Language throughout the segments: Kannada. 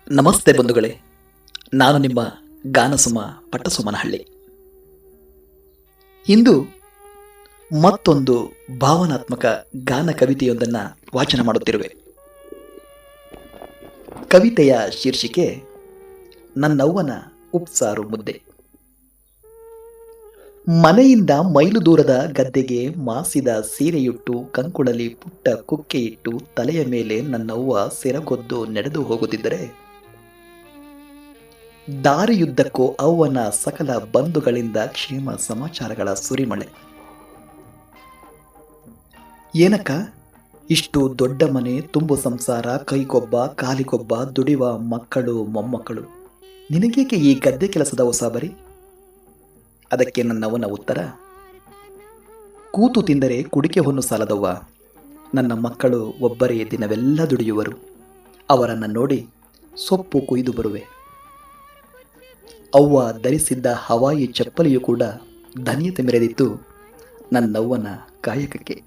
ನಮಸ್ತೆ ಬಂಧುಗಳೇ, ನಾನು ನಿಮ್ಮ ಗಾನಸುಮ ಪಟ್ಟಸುಮನಹಳ್ಳಿ. ಇಂದು ಮತ್ತೊಂದು ಭಾವನಾತ್ಮಕ ಗಾನ ಕವಿತೆಯೊಂದನ್ನು ವಾಚನ ಮಾಡುತ್ತಿರುವೆ. ಕವಿತೆಯ ಶೀರ್ಷಿಕೆ ನನ್ನವ್ವನ ಉಪ್ಸಾರು ಮುದ್ದೆ. ಮನೆಯಿಂದ ಮೈಲು ದೂರದ ಗದ್ದೆಗೆ ಮಾಸಿದ ಸೀರೆಯುಟ್ಟು ಕಂಕುಳಲಿ ಪುಟ್ಟ ಕುಕ್ಕೆಯಿಟ್ಟು ತಲೆಯ ಮೇಲೆ ನನ್ನವ್ವ ಸೆರಗೊದ್ದು ನಡೆದು ಹೋಗುತ್ತಿದ್ದರೆ, ದಾರಿಯುದ್ದಕ್ಕೂ ಅವ್ವನ ಸಕಲ ಬಂಧುಗಳಿಂದ ಕ್ಷೇಮ ಸಮಾಚಾರಗಳ ಸುರಿಮಳೆ. ಏನಕ್ಕ, ಇಷ್ಟು ದೊಡ್ಡ ಮನೆ, ತುಂಬು ಸಂಸಾರ, ಕೈಗೊಬ್ಬ ಕಾಲಿಗೊಬ್ಬ ದುಡಿವ ಮಕ್ಕಳು ಮೊಮ್ಮಕ್ಕಳು, ನಿನಗೇಕೆ ಈ ಗದ್ದೆ ಕೆಲಸದ ಉಸಾಬರಿ? ಅದಕ್ಕೆ ನನ್ನವನ ಉತ್ತರ, ಕೂತು ತಿಂದರೆ ಕುಡಿಕೆ ಹೊನ್ನು ಸಾಲದವ್ವ. ನನ್ನ ಮಕ್ಕಳು ಒಬ್ಬರೇ ದಿನವೆಲ್ಲ ದುಡಿಯುವರು. ಅವರನ್ನು ನೋಡಿ ಸೊಪ್ಪು ಕೊಯ್ದು ಬರುವೆ. ಅವ್ವ ಧರಿಸಿದ್ದ ಹವಾಯಿ ಚಪ್ಪಲಿಯು ಕೂಡ ಧನ್ಯತೆ ಮೆರೆದಿತ್ತು ನನ್ನವ್ವನ ಕಾಯಕಕ್ಕೆ.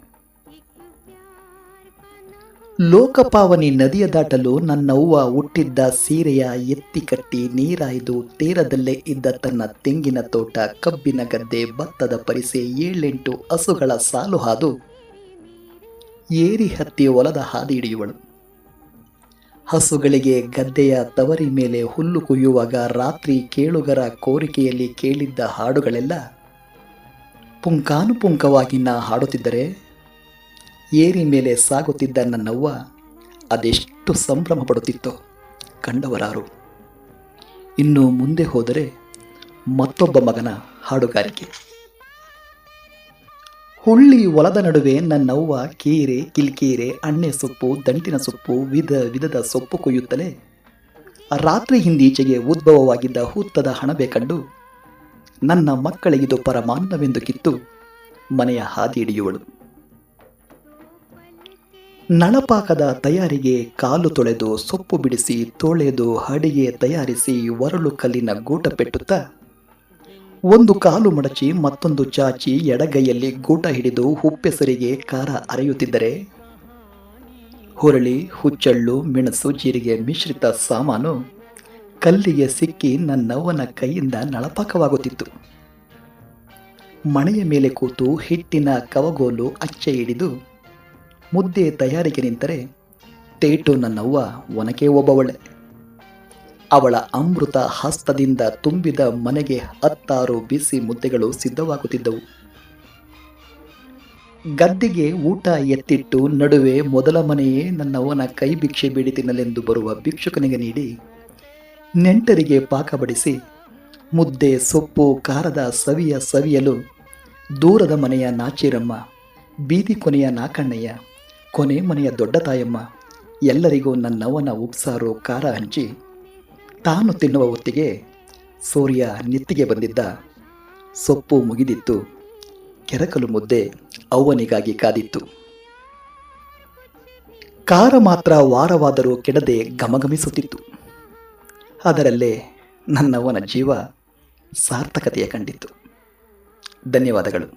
ಲೋಕಪಾವನಿ ನದಿಯ ದಾಟಲು ನನ್ನವ್ವ ಹುಟ್ಟಿದ್ದ ಸೀರೆಯ ಎತ್ತಿ ಕಟ್ಟಿ ನೀರಾಯ್ದು ತೀರದಲ್ಲೇ ಇದ್ದ ತನ್ನ ತೆಂಗಿನ ತೋಟ, ಕಬ್ಬಿನ ಗದ್ದೆ, ಭತ್ತದ ಪರಿಸೆ, 7-8 ಹಸುಗಳ ಸಾಲು ಹಾದು ಏರಿ ಹತ್ತಿ ಹೊಲದ ಹಾದಿ ಹಿಡಿಯುವಳು. ಹಸುಗಳಿಗೆ ಗದ್ದೆಯ ತವರಿ ಮೇಲೆ ಹುಲ್ಲು ಕುಯ್ಯುವಾಗ ರಾತ್ರಿ ಕೇಳುಗರ ಕೋರಿಕೆಯಲ್ಲಿ ಕೇಳಿದ್ದ ಹಾಡುಗಳೆಲ್ಲ ಪುಂಕಾನುಪುಂಕವಾಗಿ ಹಾಡುತ್ತಿದ್ದರೆ, ಏರಿ ಮೇಲೆ ಸಾಗುತ್ತಿದ್ದ ನನ್ನವ್ವ ಅದೆಷ್ಟು ಸಂಭ್ರಮ ಪಡುತ್ತಿತ್ತೋ ಕಂಡವರಾರು. ಇನ್ನು ಮುಂದೆ ಹೋದರೆ ಮತ್ತೊಬ್ಬ ಮಗನ ಹಾಡುಗಾರಿಕೆ. ಹುಳ್ಳಿ ಹೊಲದ ನಡುವೆ ನನ್ನವ್ವ ಕೀರೆ, ಕಿಲ್ಕೀರೆ, ಅಣ್ಣೆ ಸೊಪ್ಪು, ದಂಟಿನ ಸೊಪ್ಪು, ವಿಧ ವಿಧದ ಸೊಪ್ಪು ಕೊಯ್ಯುತ್ತಲೇ ರಾತ್ರಿ ಹಿಂದೀಚೆಗೆ ಉದ್ಭವವಾಗಿದ್ದ ಹುತ್ತದ ಹಣಬೆ ಕಂಡು ನನ್ನ ಮಕ್ಕಳಿಗಿದು ಪರಮಾನ್ನವೆಂದು ಕಿತ್ತು ಮನೆಯ ಹಾದಿ ಹಿಡಿಯುವಳು. ನಳಪಾಕದ ತಯಾರಿಗೆ ಕಾಲು ತೊಳೆದು ಸೊಪ್ಪು ಬಿಡಿಸಿ ತೊಳೆದು ಅಡಿಗೆ ತಯಾರಿಸಿ ಒರಳು ಕಲ್ಲಿನ ಗೂಟ ಪೆಟ್ಟುತ್ತಾ ಒಂದು ಕಾಲು ಮಡಚಿ ಮತ್ತೊಂದು ಚಾಚಿ ಎಡಗೈಯಲ್ಲಿ ಗೂಟ ಹಿಡಿದು ಉಪ್ಪೆಸರಿಗೆ ಖಾರ ಅರೆಯುತ್ತಿದ್ದರೆ, ಹುರಳಿ, ಹುಚ್ಚಳ್ಳು, ಮೆಣಸು, ಜೀರಿಗೆ ಮಿಶ್ರಿತ ಸಾಮಾನು ಕಲ್ಲಿಗೆ ಸಿಕ್ಕಿ ನನ್ನವ್ವನ ಕೈಯಿಂದ ನಳಪಾಕವಾಗುತ್ತಿತ್ತು. ಮಣೆಯ ಮೇಲೆ ಕೂತು ಹಿಟ್ಟಿನ ಕವಗೋಲು ಅಚ್ಚೆ ಹಿಡಿದು ಮುದ್ದೆ ತಯಾರಿಗೆ ನಿಂತರೆ ತೇಟು ನನ್ನವ್ವ ಒನಕೆ ಒಬ್ಬವಳೆ. ಅವಳ ಅಮೃತ ಹಸ್ತದಿಂದ ತುಂಬಿದ ಮನೆಗೆ 10 ಬಿಸಿ ಮುದ್ದೆಗಳು ಸಿದ್ಧವಾಗುತ್ತಿದ್ದವು. ಗದ್ದೆಗೆ ಊಟ ಎತ್ತಿಟ್ಟು ನಡುವೆ ಮೊದಲ ಮನೆಯೇ ನನ್ನವ್ವನ ಕೈ ಭಿಕ್ಷೆ ಬೇಡಿ ತಿನ್ನಲೆಂದು ಬರುವ ಭಿಕ್ಷುಕನಿಗೆ ನೀಡಿ, ನೆಂಟರಿಗೆ ಪಾಕ ಬಡಿಸಿ ಮುದ್ದೆ ಸೊಪ್ಪು ಖಾರದ ಸವಿಯಲು ದೂರದ ಮನೆಯ ನಾಚೀರಮ್ಮ, ಬೀದಿ ಕೊನೆಯ ನಾಕಣ್ಣಯ್ಯ, ಕೊನೆ ಮನೆಯ ದೊಡ್ಡ ತಾಯಮ್ಮ ಎಲ್ಲರಿಗೂ ನನ್ನವ್ವನ ಉಪ್ಸಾರು ಖಾರ ಹಂಚಿ ತಾನು ತಿನ್ನುವ ಹೊತ್ತಿಗೆ ಸೂರ್ಯ ನೆತ್ತಿಗೆ ಬಂದಿದ್ದ. ಸೊಪ್ಪು ಮುಗಿದಿತ್ತು, ಕೆರಕಲು ಮುದ್ದೆ ಅವ್ವನಿಗಾಗಿ ಕಾದಿತ್ತು. ಖಾರ ಮಾತ್ರ ವಾರವಾದರೂ ಕೆಡದೆ ಘಮಘಮಿಸುತ್ತಿತ್ತು. ಅದರಲ್ಲೇ ನನ್ನವ್ವನ ಜೀವ ಸಾರ್ಥಕತೆಯ ಕಂಡಿತ್ತು. ಧನ್ಯವಾದಗಳು.